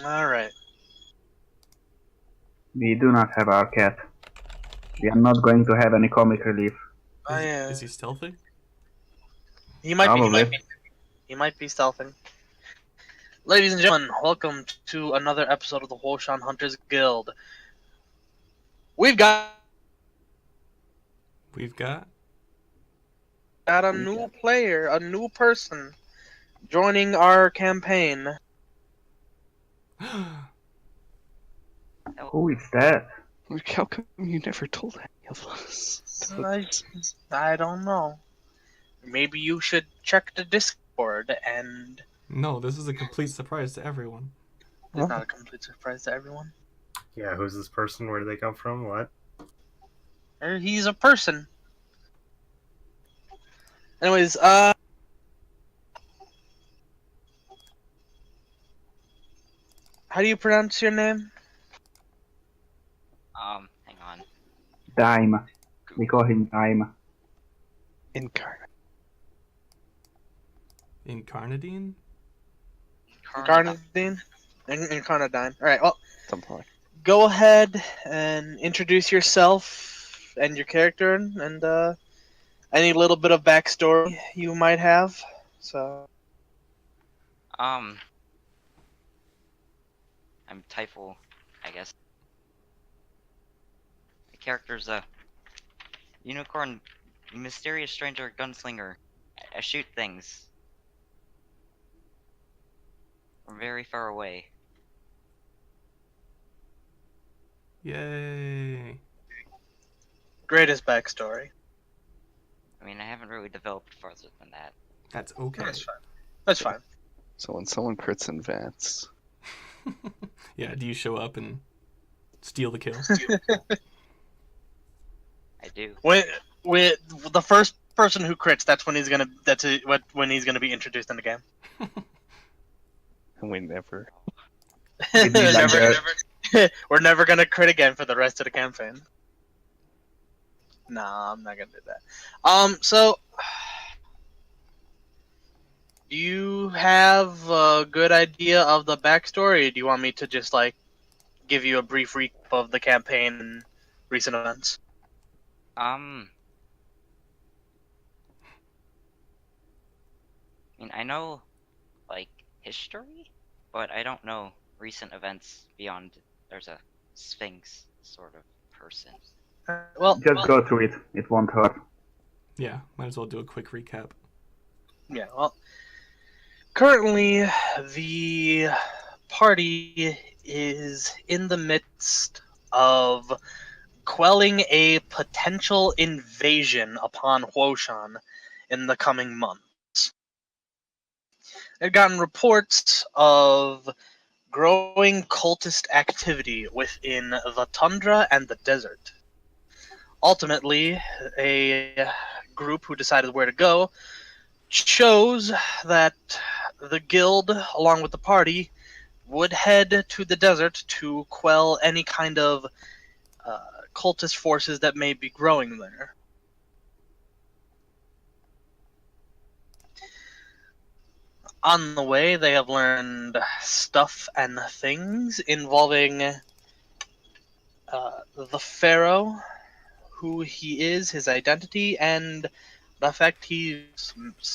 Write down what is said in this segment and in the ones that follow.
Alright. We do not have our cat. We are not going to have any comic relief. Is he stealthy? He might be. Probably. He might be stealthing. Ladies and gentlemen, welcome to another episode of the Huoshan Hunters Guild. We've got a new player, a new person joining our campaign. Who is that? How come you never told any of us? I don't know. Maybe you should check the Discord, and No, this is a complete surprise to everyone. it's not a complete surprise to everyone. Yeah, who's this person? Where do they come from? What? He's a person. Anyways, how do you pronounce your name? Hang on. Dime. We call him Dime. Incarnate. Incarnadine? Incarnadine? Incarnadine. Alright, well, Something like go ahead and introduce yourself and your character and any little bit of backstory you might have. So, I'm Typhel, I guess. The character's a unicorn, mysterious stranger, gunslinger. I shoot things from very far away. Yay. greatest backstory. I mean, I haven't really developed farther than that. That's okay. That's fine. That's fine. so when someone crits in Vance, Yeah, do you show up and steal the kill? I do. With the first person who crits, that's when he's gonna. When he's gonna be introduced in the game. and we never. We'd be like We're never gonna crit again for the rest of the campaign. Nah, I'm not gonna do that. So do you have a good idea of the backstory? Or do you want me to just give you a brief recap of the campaign and recent events? I mean, I know, history, but I don't know recent events beyond there's a sphinx sort of person. Well, Just go through it. It won't hurt. Yeah, might as well do a quick recap. yeah. Well, currently the party is in the midst of quelling a potential invasion upon Huoshan in the coming months. They've gotten reports of growing cultist activity within the tundra and the desert. Ultimately, a group who decided where to go chose that the guild, along with the party, would head to the desert to quell any kind of cultist forces that may be growing there. On the way, they have learned stuff and things involving the Pharaoh, who he is, his identity, and the fact he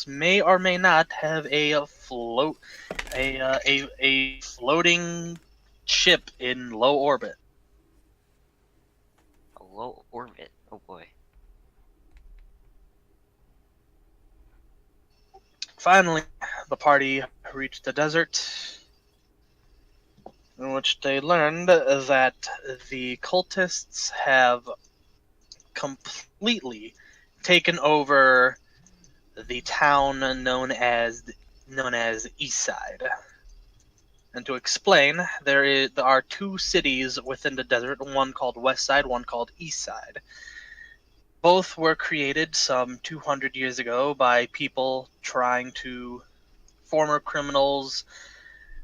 may or may not have a floating ship in low orbit. A low orbit. Oh boy. Finally, the party reached the desert, in which they learned that the cultists have completely taken over the town known as Eastside. And to explain, there are two cities within the desert, one called Westside, one called Eastside. Both were created some 200 years ago by people former criminals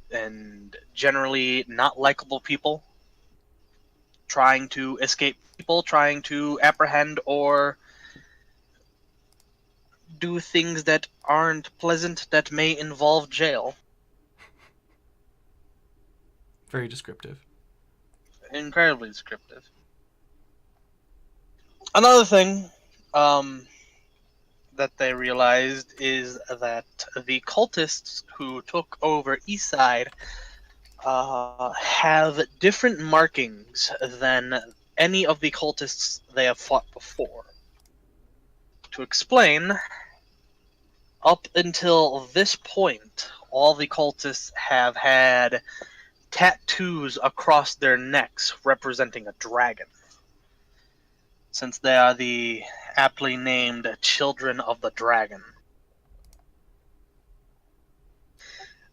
and generally not likable people, trying to escape people, trying to apprehend or do things that aren't pleasant that may involve jail. Very descriptive. Incredibly descriptive. Another thing that they realized is that the cultists who took over Eastside have different markings than any of the cultists they have fought before. To explain, up until this point, all the cultists have had tattoos across their necks representing a dragon, since they are the aptly named Children of the Dragon.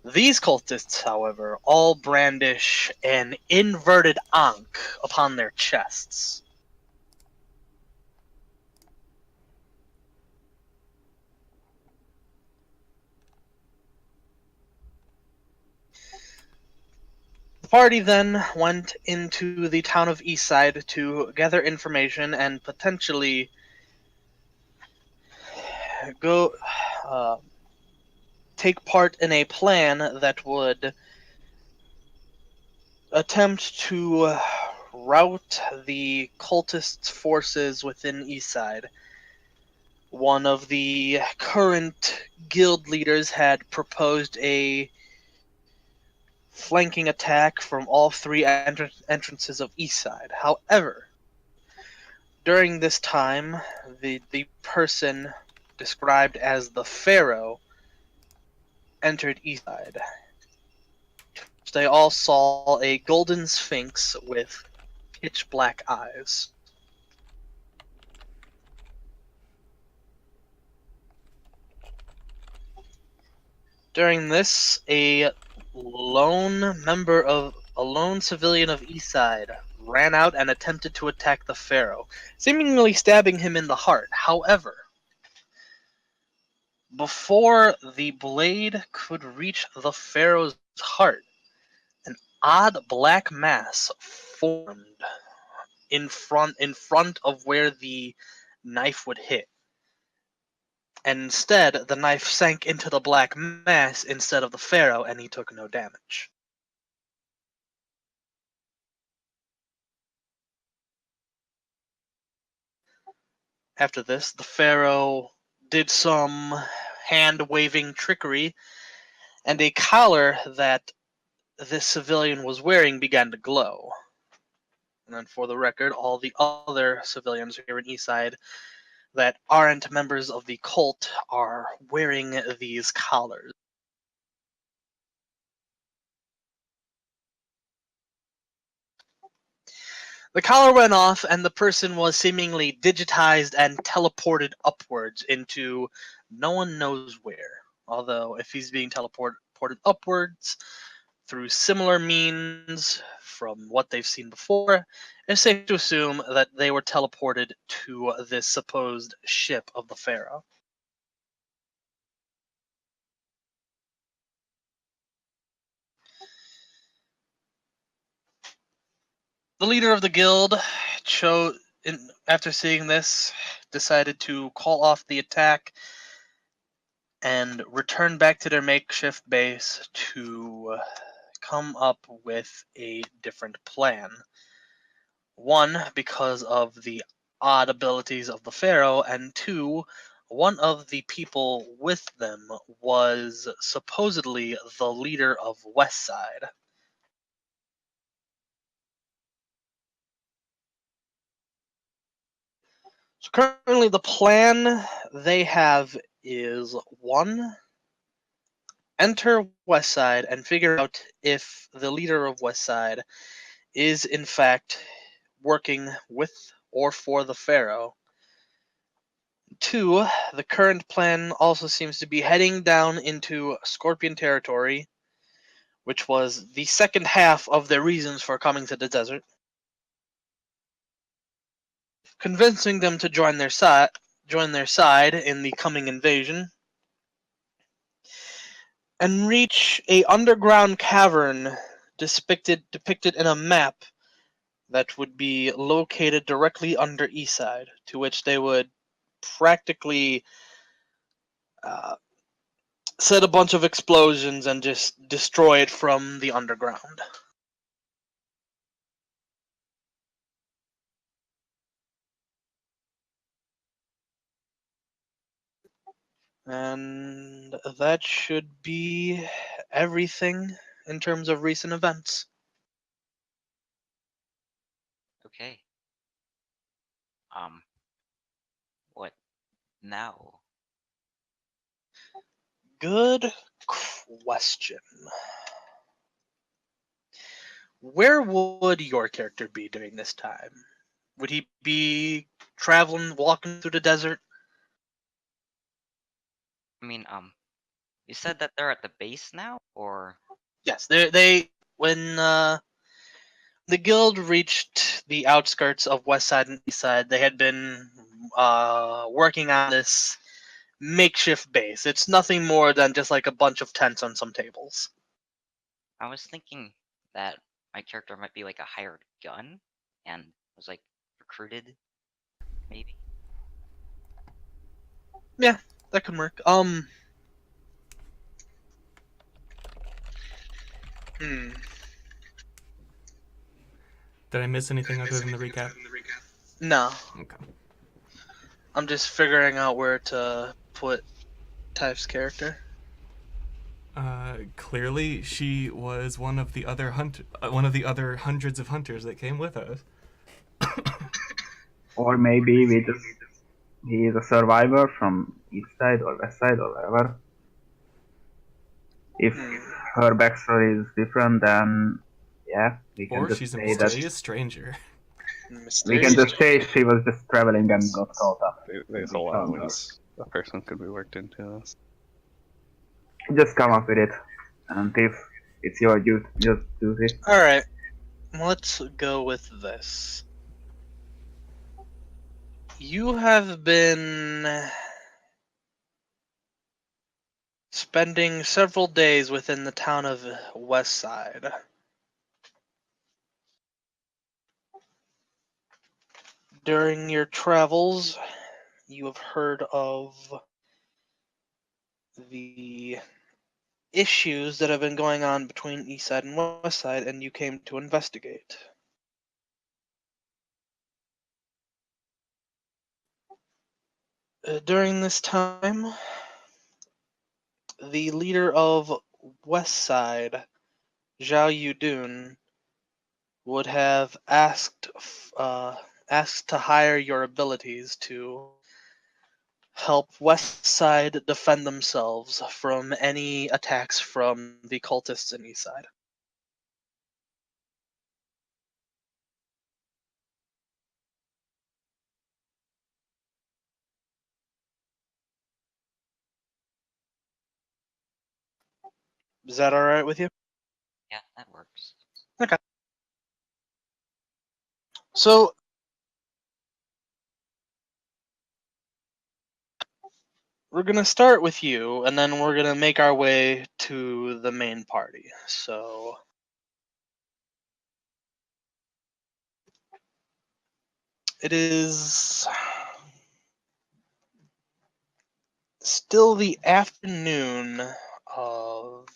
These cultists, however, all brandish an inverted ankh upon their chests. The party then went into the town of Eastside to gather information and potentially go take part in a plan that would attempt to rout the cultists' forces within Eastside. One of the current guild leaders had proposed a flanking attack from all three entrances of Eastside. However, during this time, the person described as the Pharaoh entered Eastside. They all saw a golden sphinx with pitch black eyes. During this, a lone civilian of Eastside ran out and attempted to attack the Pharaoh, seemingly stabbing him in the heart. However, before the blade could reach the Pharaoh's heart, an odd black mass formed in front of where the knife would hit. And instead, the knife sank into the black mass instead of the Pharaoh, and he took no damage. After this, the Pharaoh did some hand-waving trickery, and a collar that this civilian was wearing began to glow. And then, for the record, all the other civilians here in Eastside that aren't members of the cult are wearing these collars. The collar went off, and the person was seemingly digitized and teleported upwards into no one knows where. Although, if he's being teleported upwards through similar means from what they've seen before, it's safe to assume that they were teleported to this supposed ship of the Pharaoh. The leader of the guild after seeing this, decided to call off the attack and return back to their makeshift base to come up with a different plan. One, because of the odd abilities of the Pharaoh, and two, one of the people with them was supposedly the leader of Westside. So currently the plan they have is one, enter Westside and figure out if the leader of Westside is in fact working with or for the Pharaoh. Two, the current plan also seems to be heading down into Scorpion territory, which was the second half of their reasons for coming to the desert, convincing them to join their side in the coming invasion, and reach a underground cavern depicted in a map that would be located directly under Eastside, to which they would practically set a bunch of explosions and just destroy it from the underground. And that should be everything in terms of recent events. Okay. What now? Good question. Where would your character be during this time? Would he be traveling, walking through the desert? I mean, you said that they're at the base now, or Yes, they when the guild reached the outskirts of West Side and East Side, they had been working on this makeshift base. It's nothing more than just like a bunch of tents on some tables. I was thinking that my character might be like a hired gun and was like recruited, maybe. Yeah, that could work. Hmm. Did I miss anything other than the recap? No, Okay. I'm just figuring out where to put Typh's character. Clearly, she was one of the other one of the other hundreds of hunters that came with us. Or maybe he is a survivor from East Side or West Side or wherever. If Hmm. her backstory is different, then yeah, we can Or just she's a say that mysterious stranger. we can Mysterious. just say she was just traveling and got caught up. There's a lot of ways a person could be worked into this. Just come up with it, and if it's your duty. All right, let's go with this. You have been spending several days within the town of West Side. During your travels, you have heard of the issues that have been going on between East Side and West Side, and you came to investigate. During this time, the leader of West Side, Zhao Yudun, would have asked to hire your abilities to help West Side defend themselves from any attacks from the cultists in East Side. Is that all right with you? Yeah, that works. Okay. So we're gonna start with you, and then we're gonna make our way to the main party. So it is still the afternoon of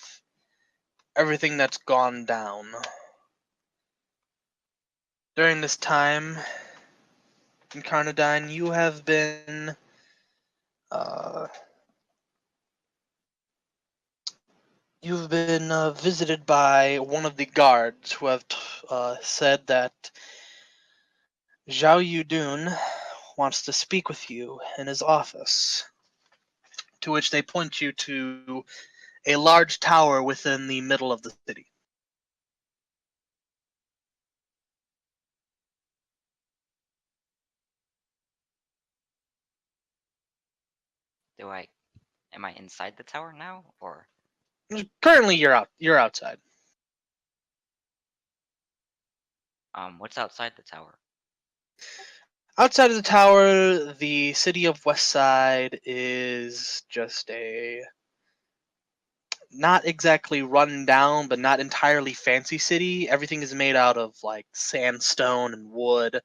everything that's gone down. During this time in Carnadine, you have been uh, visited by one of the guards who have said that Zhao Yudun wants to speak with you in his office. To which they point you to a large tower within the middle of the city. Am I inside the tower now, or Currently, you're outside. what's outside the tower? Outside of the tower, the city of Westside is just a not exactly run down, but not entirely fancy city. Everything is made out of like sandstone and wood.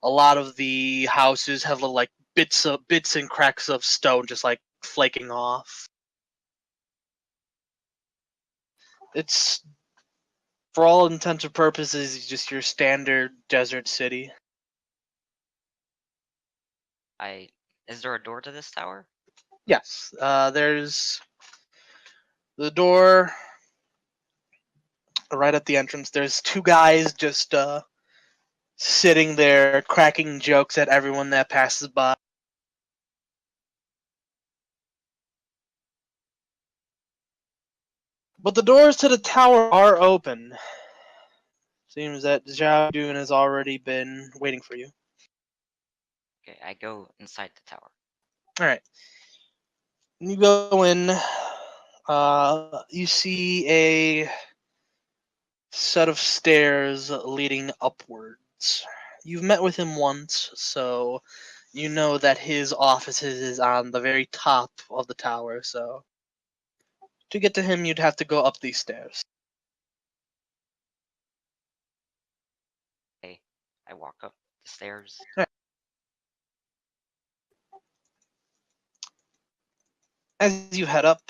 A lot of the houses have little like bits and cracks of stone just like flaking off. It's for all intents and purposes just your standard desert city. Is there a door to this tower? Yes, there's the door right at the entrance. There's two guys just sitting there cracking jokes at everyone that passes by. But the doors to the tower are open. Seems that Zhao Dun has already been waiting for you. Okay, I go inside the tower. Alright. You go in, you see a set of stairs leading upwards. You've met with him once, so you know that his office is on the very top of the tower, so to get to him you'd have to go up these stairs. Okay, I walk up the stairs. As you head up,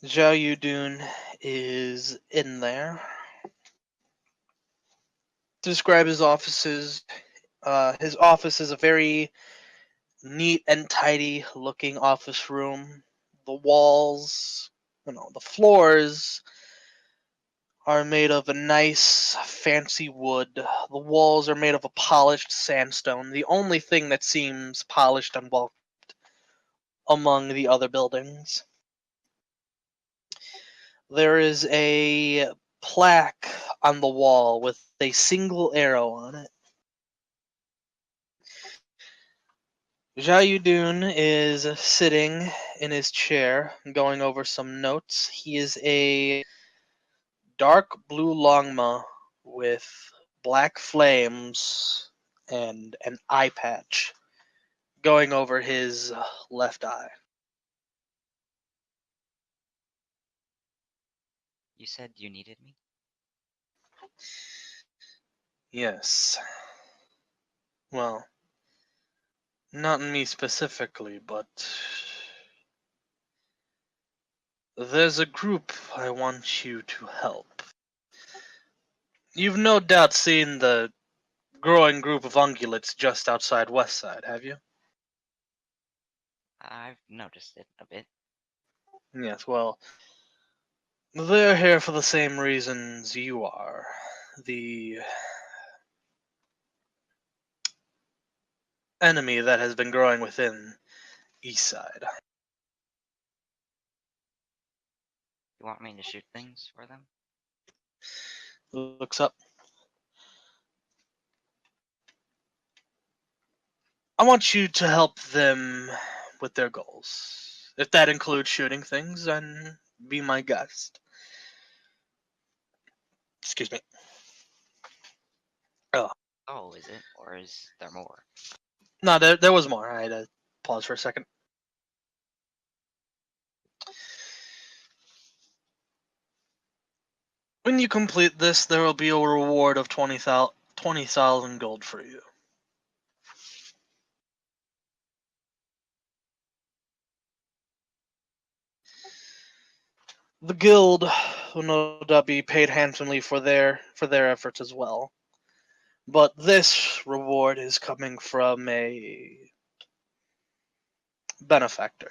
Zhao Yudun is in there. To describe his office is a very neat and tidy looking office room. The walls, the floors are made of a nice fancy wood. The walls are made of a polished sandstone, the only thing that seems polished and well among the other buildings. There is a plaque on the wall with a single arrow on it. Zhao Yudun is sitting in his chair going over some notes. He is a dark blue longma with black flames and an eye patch going over his left eye. You said you needed me? Yes. Well, not me specifically, but there's a group I want you to help. You've no doubt seen the growing group of ungulates just outside Westside, have you? I've noticed it a bit. Yes, well, they're here for the same reasons you are. The enemy that has been growing within Eastside. You want me to shoot things for them? Looks up. I want you to help them with their goals. If that includes shooting things, then be my guest. Excuse me. Oh, Oh, is it? Or is there more? no, there was more. I had to pause for a second. When you complete this, there will be a reward of 20,000 gold for you. The guild will no doubt be paid handsomely for their efforts as well. But this reward is coming from a benefactor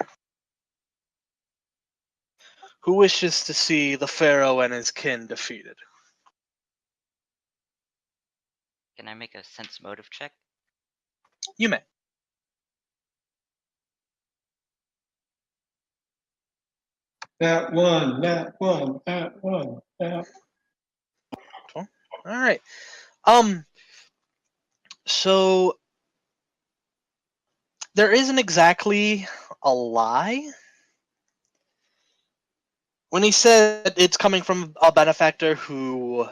who wishes to see the pharaoh and his kin defeated. Can I make a sense motive check? You may. That one, that one, that one, that. All right. So there isn't exactly a lie when he said it's coming from a benefactor who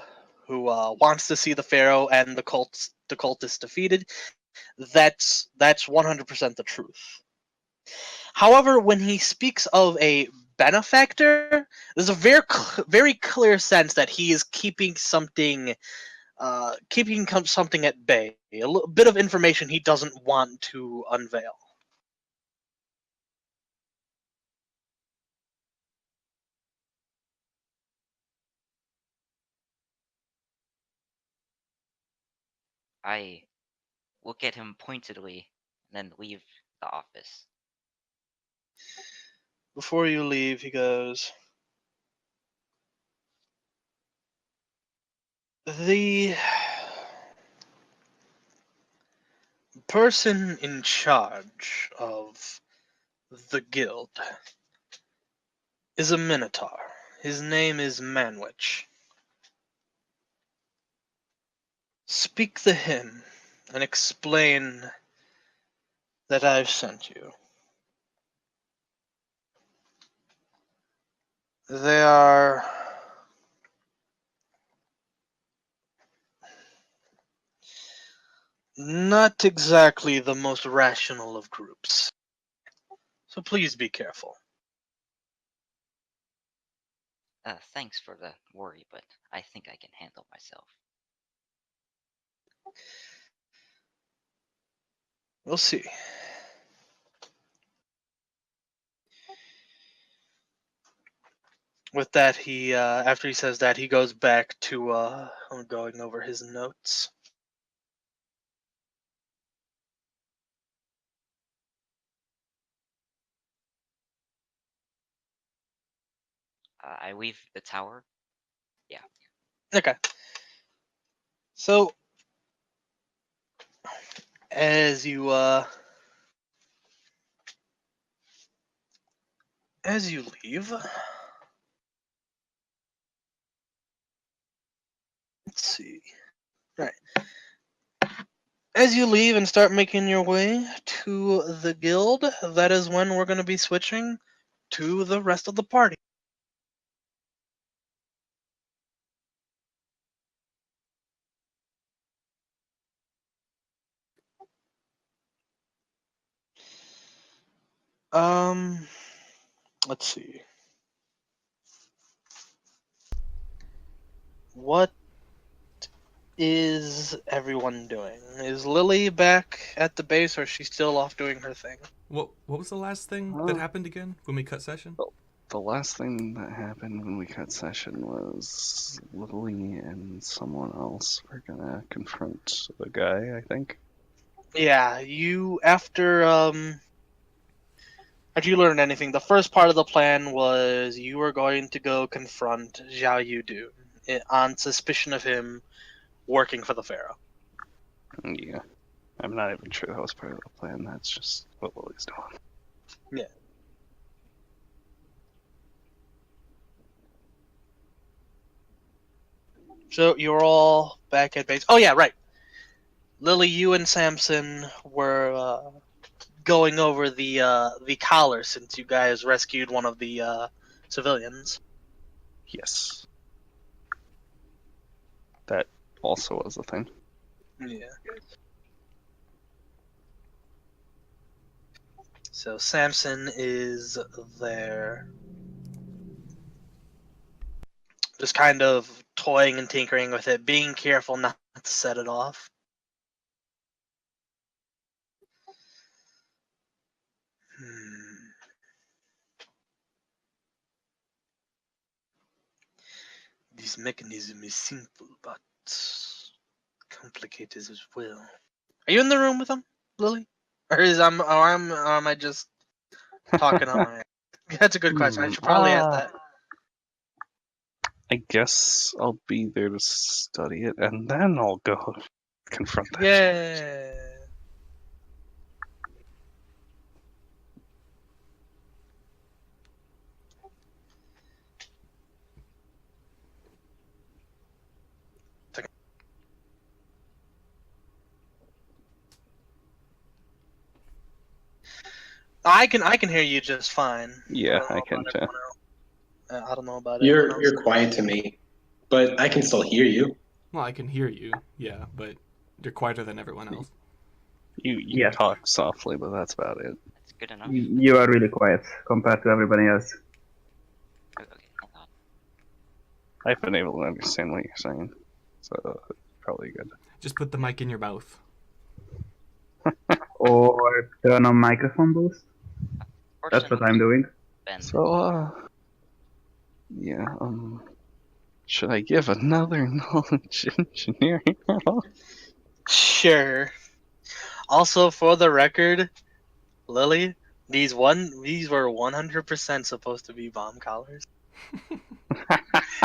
wants to see the pharaoh and the cultists defeated. That's 100% the truth. However, when he speaks of a benefactor, there's a very clear sense that he is keeping something something at bay, a little bit of information he doesn't want to unveil. I look at him pointedly and then leave the office. Before you leave, he goes, the person in charge of the guild is a minotaur. His name is Manwich. Speak to him and explain that I've sent you. They are not exactly the most rational of groups. So please be careful. Thanks for the worry, but I think I can handle myself. We'll see. With that, he after he says that, he goes back to going over his notes. I leave the tower. Yeah. Okay. So as you leave, let's see. Right. As you leave and start making your way to the guild, that is when we're going to be switching to the rest of the party. Um, let's see. What is everyone doing? Is Lily back at the base, or is she still off doing her thing? What was the last thing that happened again when we cut session? The last thing that happened when we cut session was Lily and someone else were gonna confront the guy, I think. Yeah, you after you learned anything, the first part of the plan was you were going to go confront Zhao Yudu on suspicion of him working for the Pharaoh. Yeah. I'm not even sure that was part of the plan, that's just what Lily's doing. Yeah. So you're all back at base. Oh yeah, right. Lily, you and Samson were going over the collar since you guys rescued one of the civilians. Yes. That also was a thing. Yeah. So Samson is there, just kind of toying and tinkering with it, being careful not to set it off. This mechanism is simple, but complicated as well. Are you in the room with him, Lily? Or am I just talking on my? That's a good question. I should probably ask that. I guess I'll be there to study it, and then I'll go confront that. Yeah. I can hear you just fine. Yeah, don't know I can about too. everyone else. I don't know about everyone else. You're quiet to me, but I can still hear you. Well, I can hear you, yeah, but you're quieter than everyone else. You Yes. talk softly, but that's about it. That's good enough. You are really quiet compared to everybody else. Okay, hang on. I've been able to understand what you're saying, so it's probably good. Just put the mic in your mouth. Or turn on microphone boost. That's what I'm doing. Ben. So, yeah, should I give another knowledge engineering roll? Sure. Also, for the record, Lily, these were 100% supposed to be bomb collars.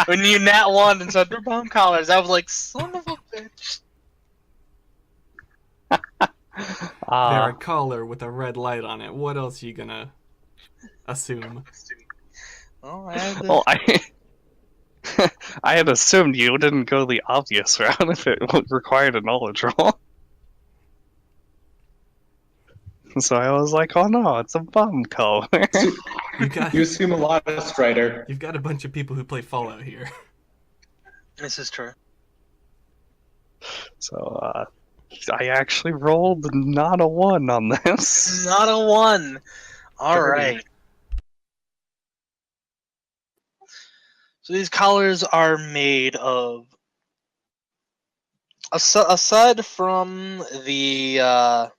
When you nat one and said they're bomb collars, I was like, son of a bitch. They're a collar with a red light on it. What else are you gonna assume? Oh, I had to... Well, I had assumed you didn't go the obvious route if it required a knowledge roll. So I was like, oh no, it's a bomb collar. You got You assume a lot, Strider. you've got a bunch of people who play Fallout here. This is true. So I actually rolled not a 1 on this. Not a 1. All Dirty. right. So these collars are made of, aside from the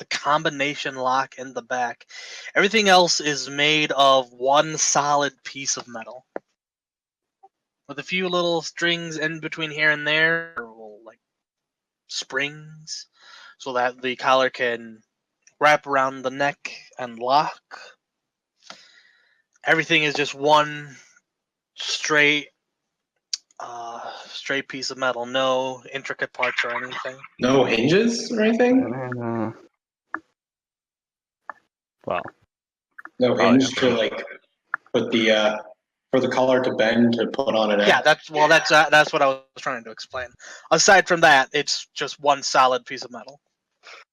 combination lock in the back, everything else is made of one solid piece of metal, with a few little strings in between here and there, or like springs, so that the collar can wrap around the neck and lock. Everything is just one straight straight piece of metal, no intricate parts or anything. No hinges or anything? And then, well, No Oh, hinge yeah. to like put the for the collar to bend to put on an Yeah, X. that's what I was trying to explain. Aside from that, it's just one solid piece of metal.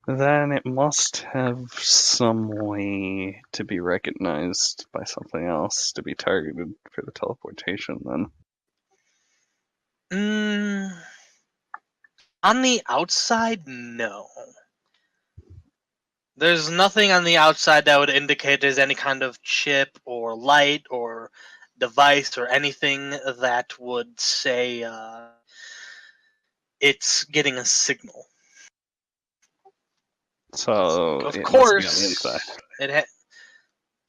then it must have some way to be recognized by something else to be targeted for the teleportation. Then On the outside, no. There's nothing on the outside that would indicate there's any kind of chip or light or device or anything that would say it's getting a signal. so Of it must be on the course, inside.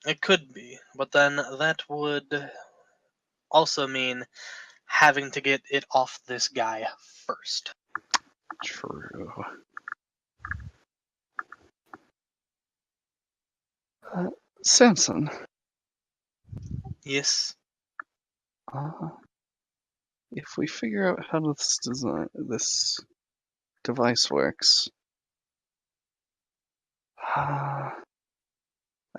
it could be, but then that would also mean having to get it off this guy first. True. Samson, Yes. if we figure out how this device works, I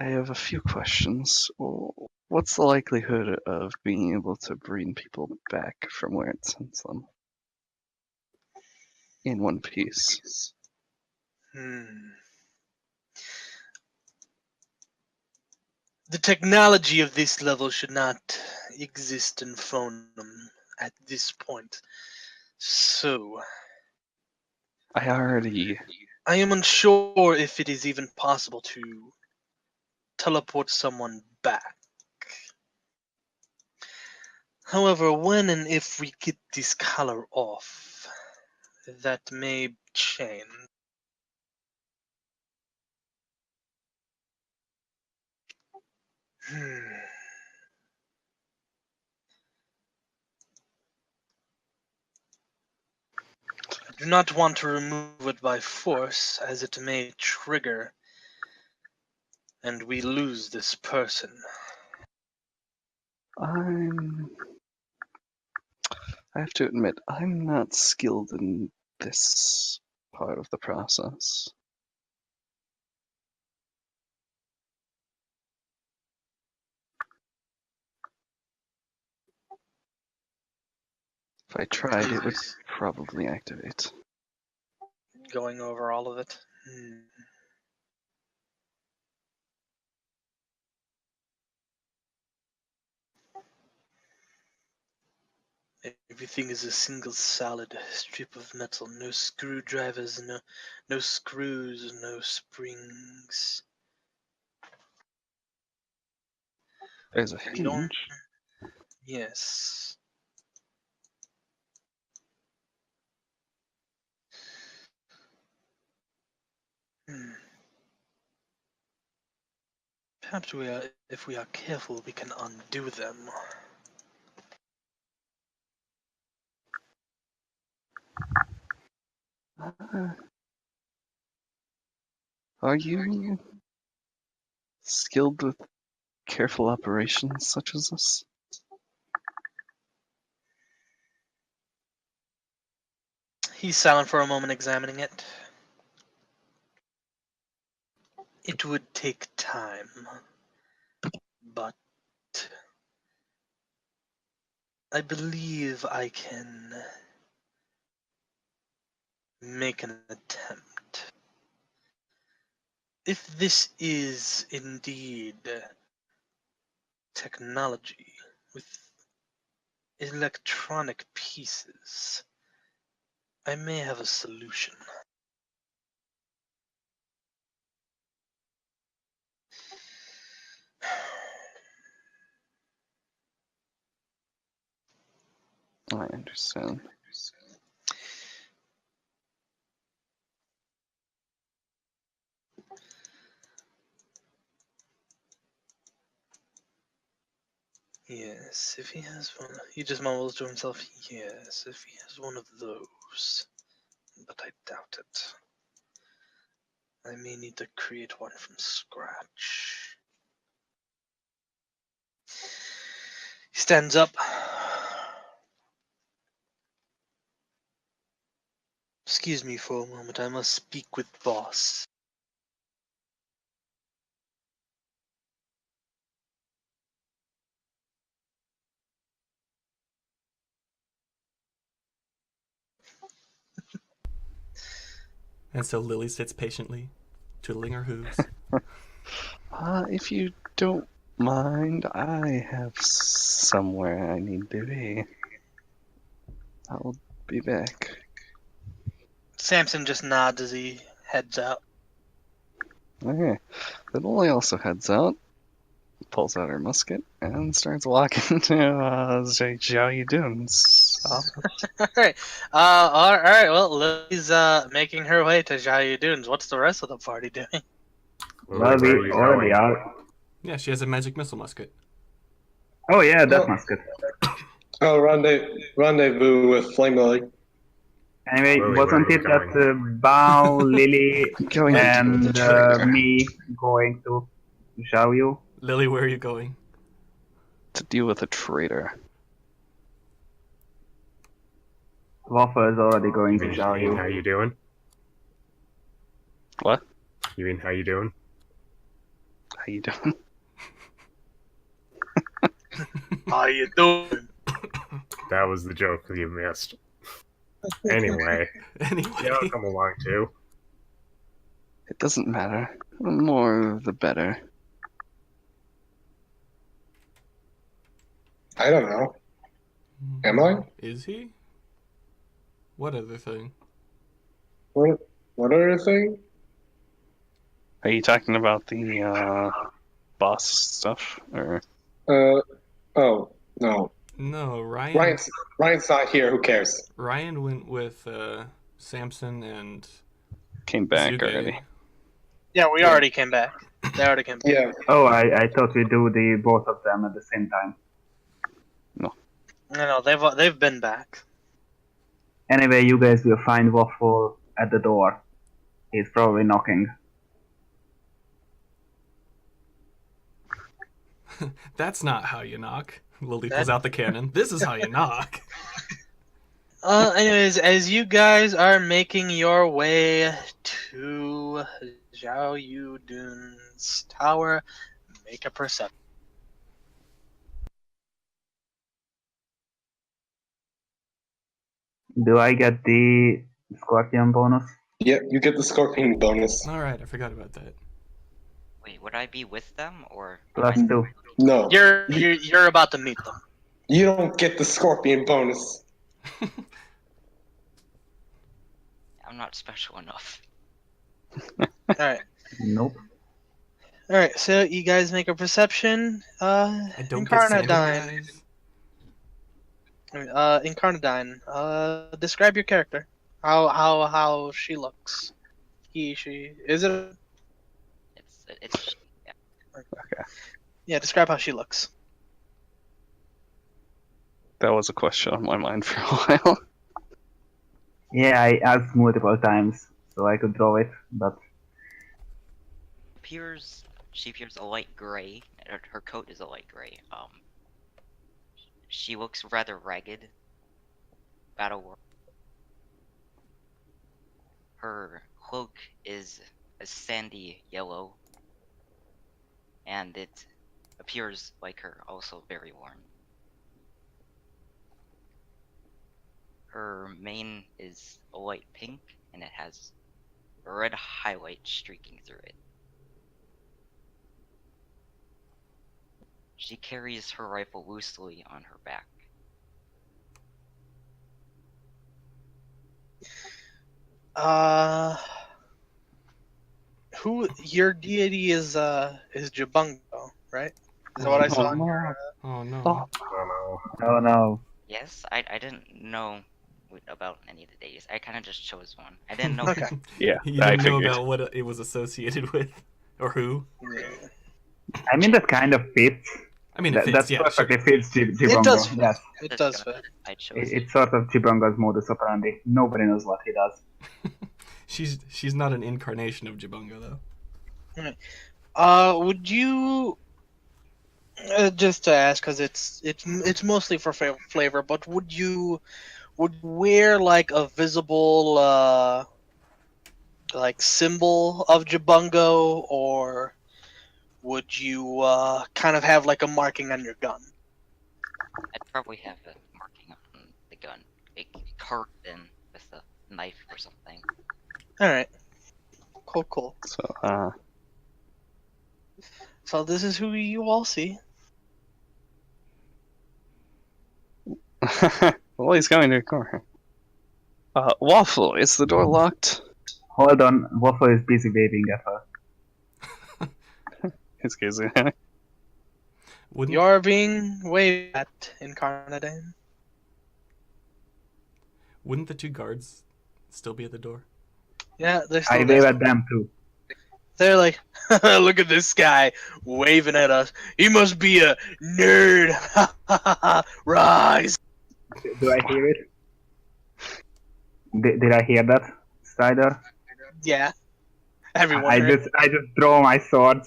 have a few questions. What's the likelihood of being able to bring people back from where it sends them in one piece? The technology of this level should not exist in Phonum at this point. So, I already. I am unsure if it is even possible to teleport someone back. However, when and if we get this collar off, that may change. I do not want to remove it by force, as it may trigger, and we lose this person. I have to admit, I'm not skilled in this part of the process. If I tried, it would probably activate. Going over all of it. Everything is a single solid strip of metal. No screwdrivers, no screws, no springs. There's a We don't. hinge. Yes. Perhaps if we are careful, we can undo them. Are you skilled with careful operations such as this? He's silent for a moment, examining it. It would take time, but I believe I can make an attempt. If this is indeed technology with electronic pieces, I may have a solution. I understand. Yes, if he has one. He just mumbles to himself, yes, if he has one of those. But I doubt it. I may need to create one from scratch. He stands up. Excuse me for a moment, I must speak with boss. And so Lily sits patiently, twiddling her hooves. If you don't mind, I have somewhere I need to be. I'll be back. Samson just nods as he heads out. Okay. Then Lily also heads out, pulls out her musket, and starts walking to Zhao Yudun's office. Alright. Alright, well, Lily's making her way to Zhao Dunes. What's the rest of the party doing? Well, we Where are you already going? are. Yeah, she has a magic missile musket. Oh yeah, that Oh. musket. Oh, rendezvous with Flame Lily. Anyway, Lily, wasn't where it are you that Bao, Lily, Going to deal with the and traitor. me going to Xiaoyu? Lily, where are you going? To deal with a traitor. Waffle is already going You to mean how Xiaoyu. you doing? What? You mean how you doing? How you doing? How you doing? That was the joke you missed. Anyway, Anyway. yeah, I'll come along too. It doesn't matter. The more, the better. I don't know. Am I? Is he? What other thing? What other thing? Are you talking about the boss stuff, or Oh, no. No, Ryan. Ryan's not here. Who cares? Ryan went with Samson and came back Zuge. already? Yeah, we already came back. They already came back. Yeah. Oh, I thought we do the both of them at the same time. No, they've been back. Anyway, you guys will find Waffle at the door. He's probably knocking. That's not how you knock. Lily pulls out the cannon. This is how you knock. Anyways, as you guys are making your way to Zhao Yudun's tower, make a perception. Do I get the Scorpion bonus? Yeah, you get the Scorpion bonus. All right, I forgot about that. Wait, would I be with them or? Plus 2. No. You're about to meet them. You don't get the Scorpion bonus. I'm not special enough. Alright. Nope. Alright, so you guys make a perception. I don't get saving, Incarnadine. guys. Incarnadine. Describe your character. How she looks. He, she. Is it? It's Yeah, describe how she looks. That was a question on my mind for a while. Yeah, I asked multiple times, so I could draw it, but She appears a light gray. Her coat is a light gray. She looks rather ragged. Battle worn. Her cloak is a sandy yellow, and it appears like her, also very worn. Her mane is a light pink, and it has a red highlight streaking through it. She carries her rifle loosely on her back. Who your deity is Jabungo, right? Is that what I saw? Oh no. Oh, Oh Oh no. Yes, I didn't know about any of the deities. I kind of just chose one. I didn't know. Okay. yeah, You I didn't know figured. about what it was associated with, or who. Yeah. I mean, that kind of fits. I mean, it fits. That Yeah, sure. perfectly fits Jibongo. It does fit. Yes. It That's does good. fit. I chose it. It's sort of Jibongo's modus operandi. Nobody knows what he does. She's not an incarnation of Jibungo though. Would you just to ask, because it's mostly for flavor, but would you wear like a visible like symbol of Jabungo, or would you kind of have like a marking on your gun? I'd probably have a marking on the gun, like carved in with a knife or something. All right. Cool. So, So this is who you all see. well, he's going to a corner. Waffle, is the door locked? Hold on, Waffle is busy waving at her. Excuse me. Wouldn't You're being waved at, Incarnadine. wouldn't the two guards still be at the door? Yeah, they're I still wave there. at them too. They're like, look at this guy waving at us. He must be a nerd. Rise. Do I hear it? Did I hear that, Strider? Yeah. Everyone I heard. just draw my sword.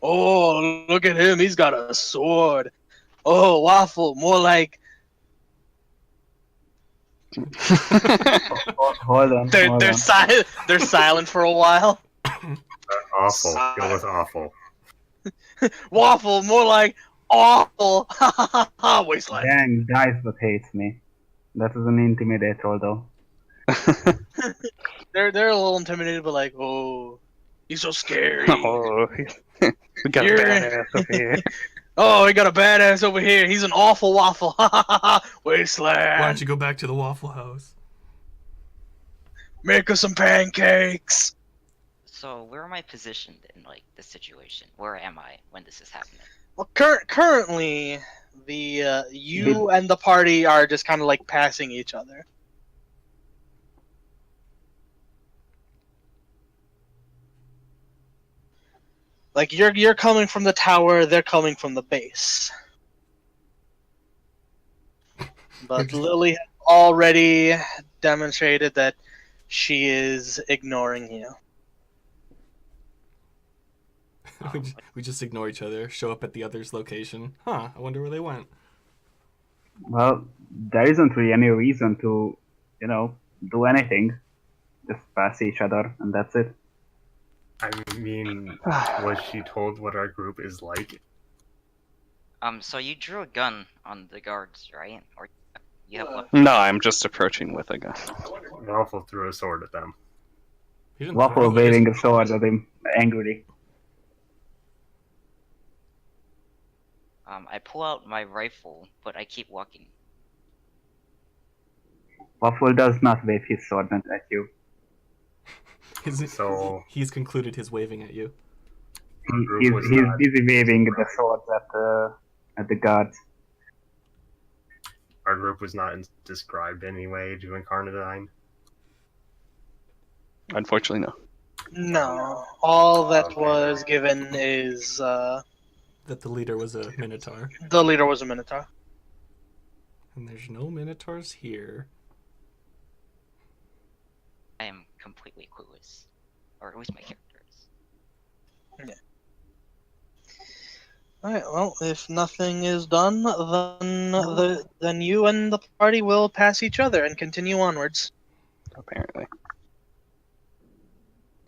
Oh, look at him. He's got a sword. Oh, Waffle. More like Hold on. they're silent for a while. Awful. Go with awful. Waffle. More like awful. Wasteland. Dang, dice what hates me. That is an intimidator though. They're a little intimidated, but like, oh, he's so scary. oh, we got You're- a badass over here. Oh, we got a badass over here. He's an awful Waffle. Wasteland. Why don't you go back to the Waffle House? Make us some pancakes. So where am I positioned in like this situation? Where am I when this is happening? Well, currently, the you and the party are just kind of like passing each other. Like you're coming from the tower, they're coming from the base. But Lily has already demonstrated that she is ignoring you. we just ignore each other, show up at the other's location. Huh, I wonder where they went. Well, there isn't really any reason to, do anything. Just pass each other, and that's it. I mean, was she told what our group is like? So you drew a gun on the guards, right? Or you have weapons? No, I'm just approaching with a gun. Waffle threw a sword at them. He didn't Waffle throw it, waving a sword at him angrily. I pull out my rifle, but I keep walking. Waffle does not wave his sword at you. So- he's concluded his waving at you. Our group He's was not- busy waving the swords at the guards. Our group was not described anyway to Incarnadine. Unfortunately, no. No, all that was given is That the leader was a Minotaur. the leader was a Minotaur. And there's no Minotaurs here. I am completely clueless. Or at least my character is. Alright, well, if nothing is done, then you and the party will pass each other and continue onwards. Apparently.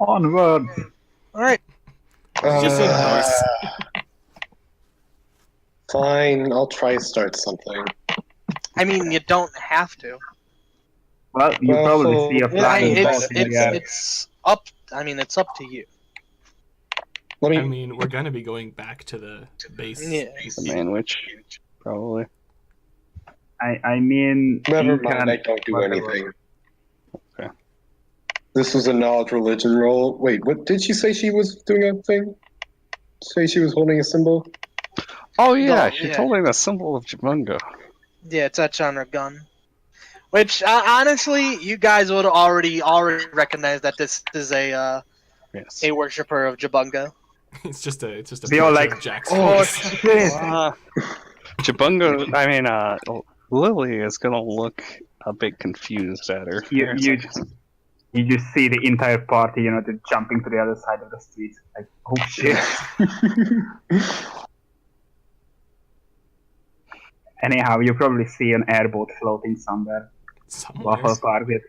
Onwards! Alright, Just indoors. Fine, I'll try to start something. I mean, you don't have to. Well, you Well, probably see a yeah, flying It's, boat in the it's, air. it's up, I mean, it's up to you. Let me. I mean, we're gonna be going back to the base. Yeah. The man witch, probably. I mean... Never you mind, can- I don't do whatever. anything. Okay. This was a knowledge religion roll. Wait, what did she say she was doing a thing? Say she was holding a symbol? Oh yeah, No, she yeah. told me the symbol of Jabunga. Yeah, it's etched on her gun. Which, honestly, you guys would already recognize that this is Yes. a worshiper of Jabunga. It's just a We picture all like, of Jack's oh face. shit! Jabunga, I mean, Lily is gonna look a bit confused at her. You just see the entire party, just jumping to the other side of the street. Like, oh shit. Anyhow, you probably see an airboat floating somewhere. Somewhere. Waffle parked it.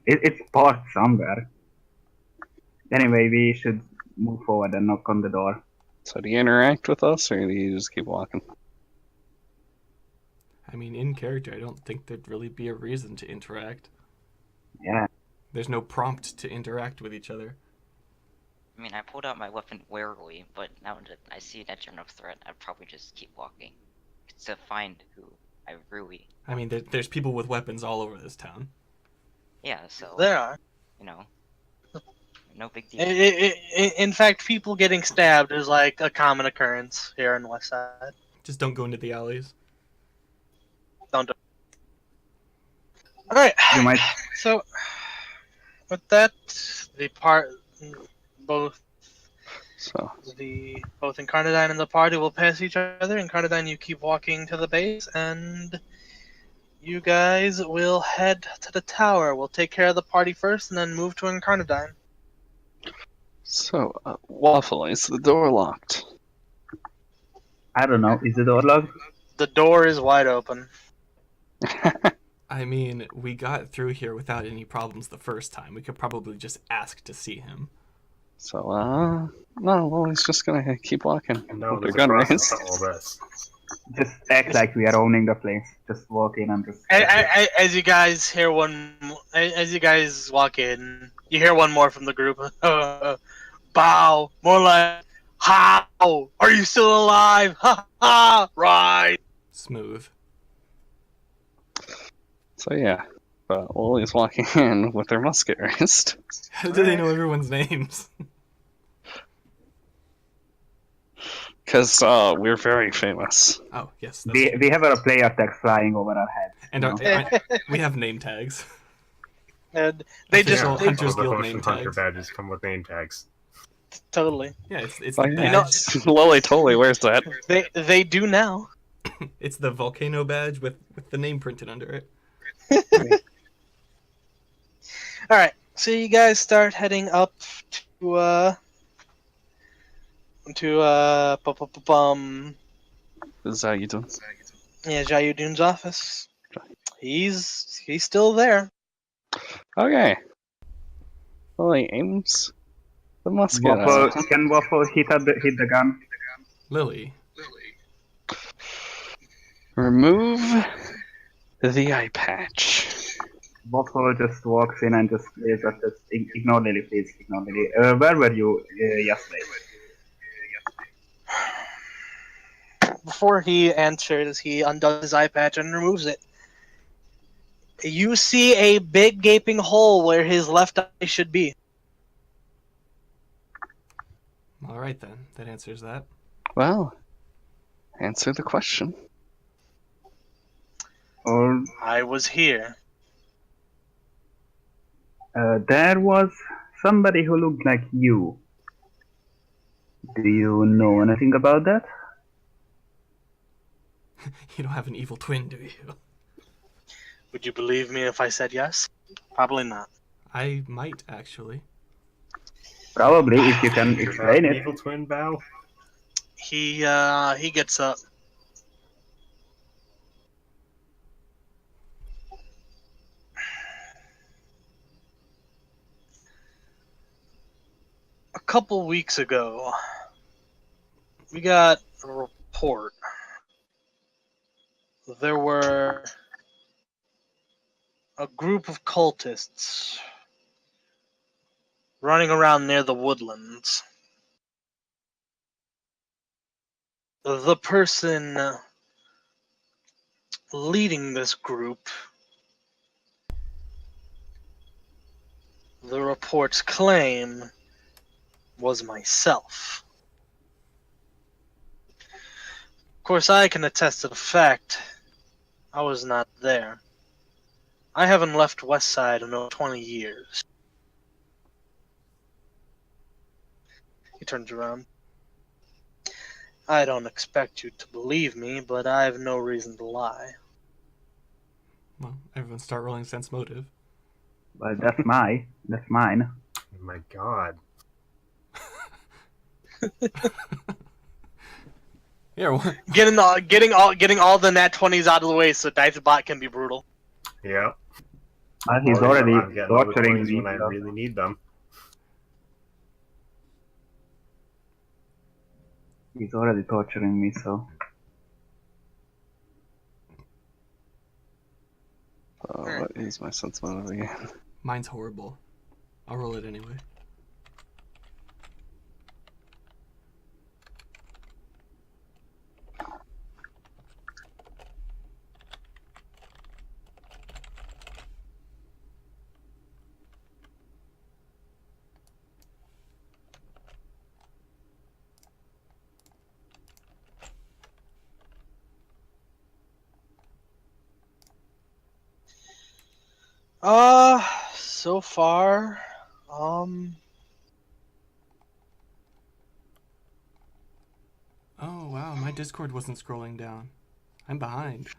It's parked somewhere. Anyway, we should move forward and knock on the door. So do you interact with us, or do you just keep walking? I mean, in character, I don't think there'd really be a reason to interact. Yeah. There's no prompt to interact with each other. I mean, I pulled out my weapon warily, but now that I see that you're no threat, I'd probably just keep walking to find who I really. I mean, there's people with weapons all over this town. Yeah, so There are. you know, no big deal. In fact, people getting stabbed is like a common occurrence here in the West Side. Just don't go into the alleys. Don't do Alright, You might so with that, both So Incarnadine and the party will pass each other. Incarnadine, you keep walking to the base, and you guys will head to the tower. We'll take care of the party first, and then move to Incarnadine. Waffle, is the door locked? I don't know, is the door locked? The door is wide open. I mean, we got through here without any problems the first time. We could probably just ask to see him. So, no, well, he's just gonna keep walking And now with their there's a gun process raised. to all this. Just act like we are owning the place. Just walk in and just... As you guys hear as you guys walk in, you hear one more from the group. Bow, more like, how are you still alive? Ha ha! Right. Smooth. So yeah, but Lily's walking in with their musket raised. How do they know everyone's names? Because we're very famous. Oh, yes. That's We have our player tags flying over our heads. And you know? we have name tags. And they just Official they, Hunters All the Guild Huoshan name Hunter tags. badges come with name tags. totally. Yeah, it's Oh, the yeah. badge. Lily totally wears that. They do now. It's the volcano badge with the name printed under it. All right, so you guys start heading up to This is how you do. Jayudun's office. He's still there. Okay. Lily aims the musket. Waffle, can Waffle hit the gun? Lily. Remove the eye patch. Waffle just walks in and just ignore Lily, please. Ignore Lily. Where were you yesterday? Before he answers, he undoes his eye patch and removes it. You see a big gaping hole where his left eye should be. All right, then. That answers that. Well, answer the question. Or I was here. there was somebody who looked like you. Do you know anything about that? You don't have an evil twin, do you? Would you believe me if I said yes? Probably not. I might, actually. Probably, if you can Do you have explain an it. evil twin, Val? He gets up. A couple weeks ago, we got a report. There were a group of cultists running around near the woodlands. The person leading this group, the reports claim, was myself. Of course, I can attest to the fact I was not there. I haven't left Westside in over 20 years. He turns around. I don't expect you to believe me, but I have no reason to lie. Well, everyone start rolling sense motive. Well, that's mine. Oh my god. Here, what? Getting all the nat 20s out of the way so Dice Bot can be brutal. Yeah. He's already I'm getting all the torturing 20s me. when I So. really need them. He's already torturing me, so. What is my sense motive again? Mine's horrible. I'll roll it anyway. So far, Oh, wow, my Discord wasn't scrolling down. I'm behind.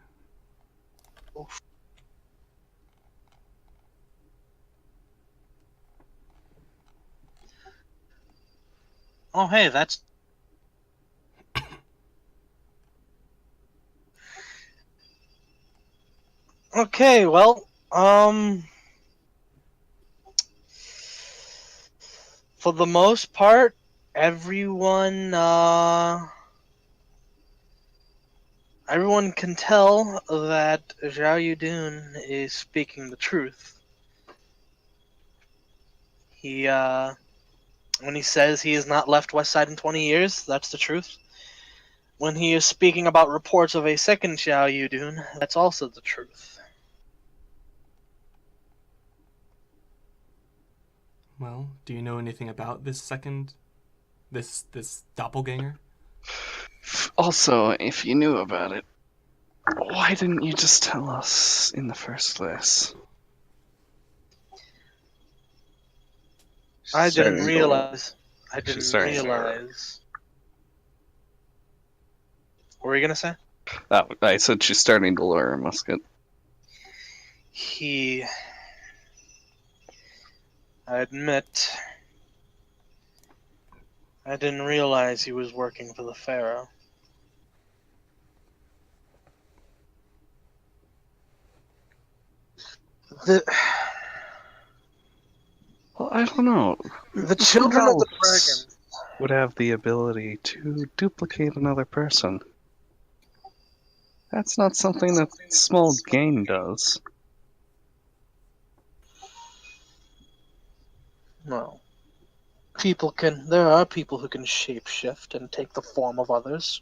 oh hey, that's okay. Well, for the most part, everyone can tell that Zhao Yudun is speaking the truth. He when he says he has not left Westside in 20 years, that's the truth. When he is speaking about reports of a second Zhao Yudun, that's also the truth. Well, do you know anything about this second... this doppelganger? Also, if you knew about it, why didn't you just tell us in the first place? I Starting didn't to- realize. I She's didn't starting to- realize. What were you gonna say? Oh, I said she's starting to lower her musket. I admit, I didn't realize he was working for the Pharaoh. The Well, I don't know. children of the Who dragon. else would have the ability to duplicate another person. That's not something that small game does. No. There are people who can shapeshift and take the form of others.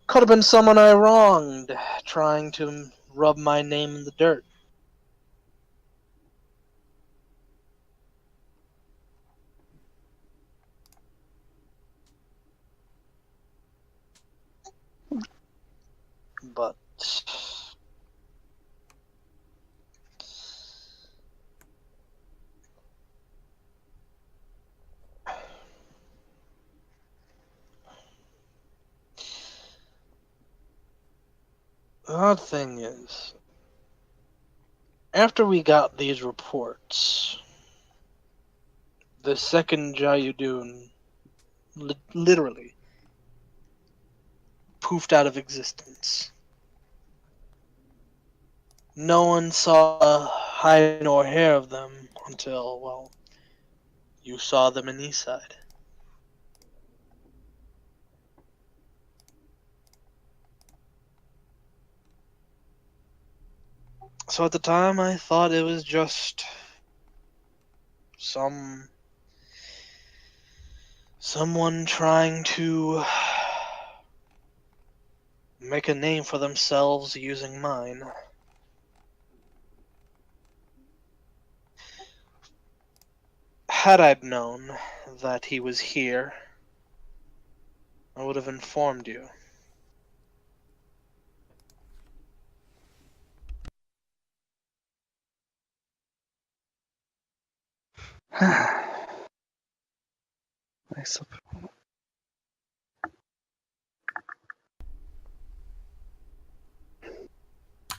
Could have been someone I wronged, trying to rub my name in the dirt. But the odd thing is, after we got these reports, The second Jayudun literally poofed out of existence. No one saw hide nor hair of them until, well, you saw them in Eastside. So at the time, I thought it was just someone trying to make a name for themselves using mine. Had I known that he was here, I would have informed you. I suppose.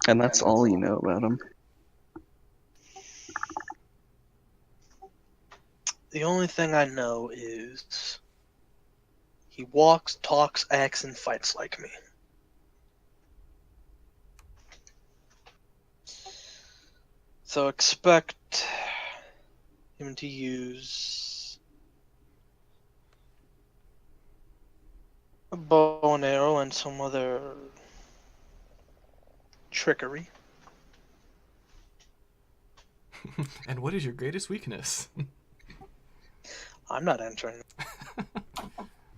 And that's all you know about him. The only thing I know is he walks, talks, acts, and fights like me. So expect him to use a bow and arrow and some other trickery. And what is your greatest weakness? I'm not answering.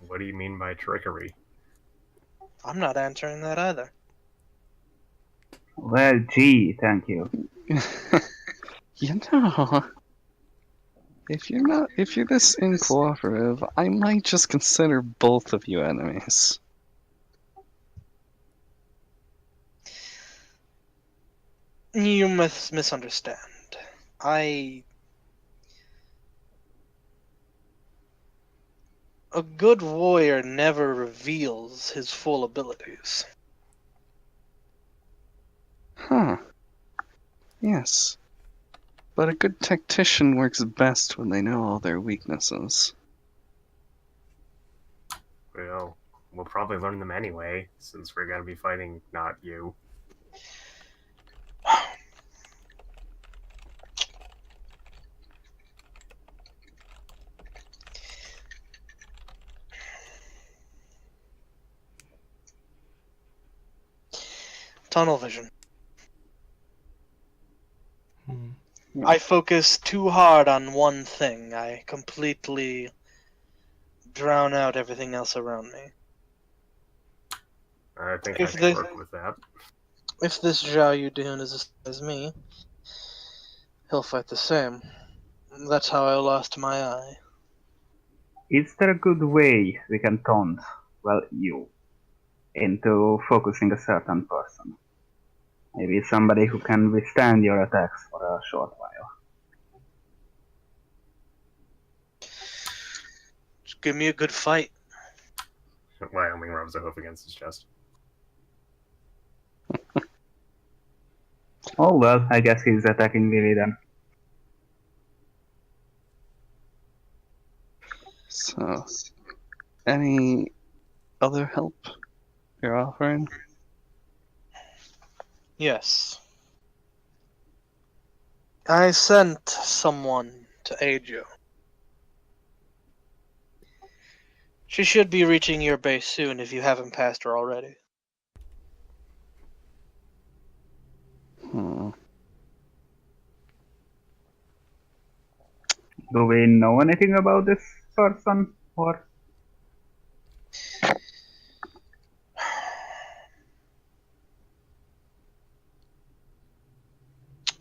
What do you mean by trickery? I'm not answering that either. Well, gee, thank you. You know, if you're this uncooperative, I might just consider both of you enemies. You must misunderstand. A good warrior never reveals his full abilities. Huh. Yes. But a good tactician works best when they know all their weaknesses. Well, we'll probably learn them anyway, since we're gonna be fighting not you. Tunnel vision. Hmm. I focus too hard on one thing. I completely drown out everything else around me. I think If I can the- work with that. If this Zhao Yudun is as me, he'll fight the same. That's how I lost my eye. Is there a good way we can taunt, well, you, into focusing a certain person? Maybe somebody who can withstand your attacks for a short while. Just give me a good fight. Wyoming rubs a hoof against his chest. Oh well, I guess he's attacking Lily then. So, any other help you're offering? Yes. I sent someone to aid you. She should be reaching your base soon if you haven't passed her already. Hmm. Do we know anything about this person? Or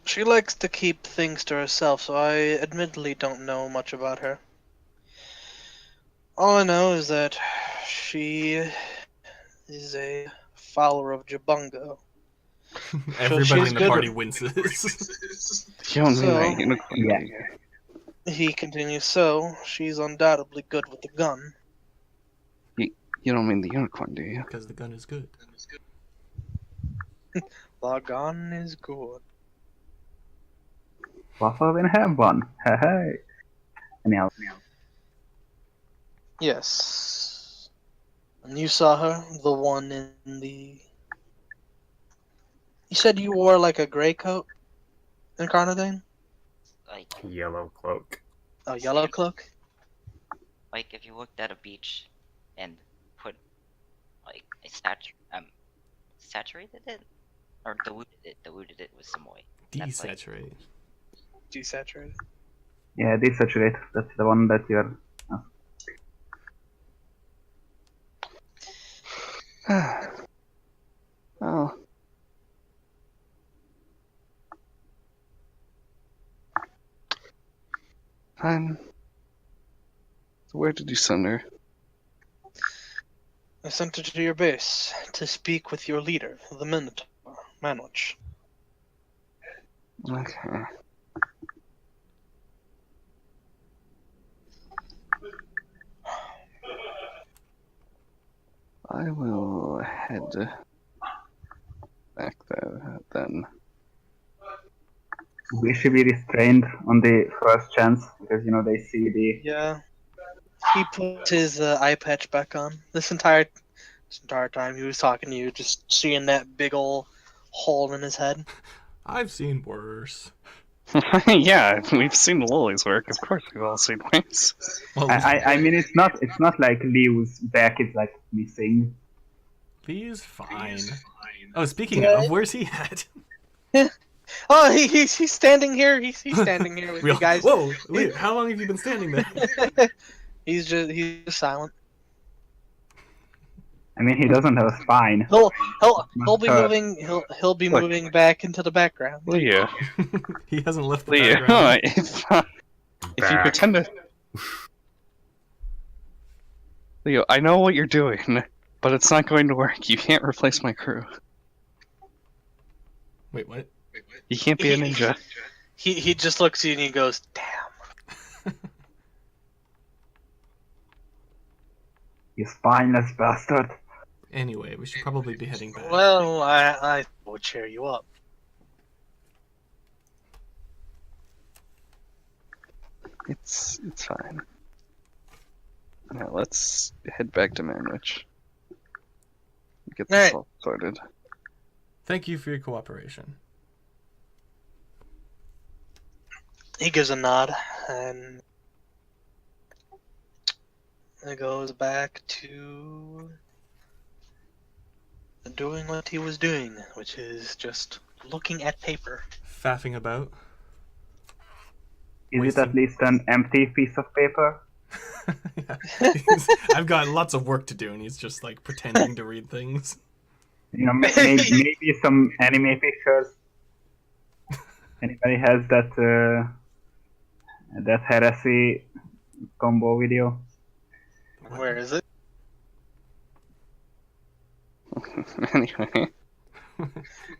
She likes to keep things to herself, so I admittedly don't know much about her. All I know is that she is a follower of Jabungo. Everybody she's in the good party with- winces. You don't mean So- that unicorn, Yeah. do you? He continues, so she's undoubtedly good with the gun. You don't mean the unicorn, do you? Because the gun is good. The gun is good. Waffle will have one. Hey. Any else? Yes. And you saw her, the one in the. You said you wore like a gray coat in Carnarvon? Like, Yellow cloak. A yellow cloak? if you looked at a beach and put like a saturated it or diluted it with some oil. That's like- Desaturate. Desaturated. Yeah, desaturate. That's the one that you're. Oh. Fine. So where did you send her? I sent her to your base to speak with your leader, the Minotaur, Manwich. Okay. I will head back there then. We should be restrained on the first chance because they see the. Yeah. He put his eye patch back on. This entire time he was talking to you, just seeing that big ol' hole in his head. I've seen worse. Yeah, we've seen Lily's work. Of course, we've all seen Wings. Well, I mean, it's not like Liu's back is like missing. Lee's fine. Oh, speaking Yeah. of, where's he at? Oh, he's standing here. He's standing here with We you all- guys. Whoa, Lee, how long have you been standing there? he's just silent. I mean, he doesn't have a spine. He'll be hurt. moving. He'll be Look. moving back into the background. Leah, He hasn't left the Leah, background. if you Back. pretend to, Leo, I know what you're doing, but it's not going to work. You can't replace my crew. Wait, what? You can't be a ninja. He just looks at you and he goes, "Damn." You spineless bastard. Anyway, we should probably be heading back. Well, I would cheer you up. It's fine. Now let's head back to Manwich. Get this Alright. all sorted. Thank you for your cooperation. He gives a nod and it goes back to doing what he was doing, which is just looking at paper. Faffing about. Is Wasting- it at least an empty piece of paper? Yeah. I've got lots of work to do, and he's just like pretending to read things. Maybe some anime pictures. Anybody has that heresy combo video? Where is it? Anyway.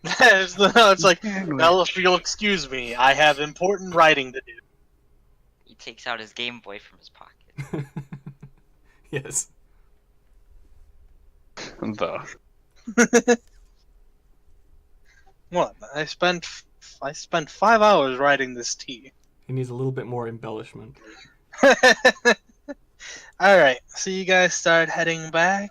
It's like, well, if you'll excuse me, I have important writing to do. He takes out his Game Boy from his pocket. Yes. The What? I spent 5 hours writing this tea. He needs a little bit more embellishment. Alright, so you guys start heading back.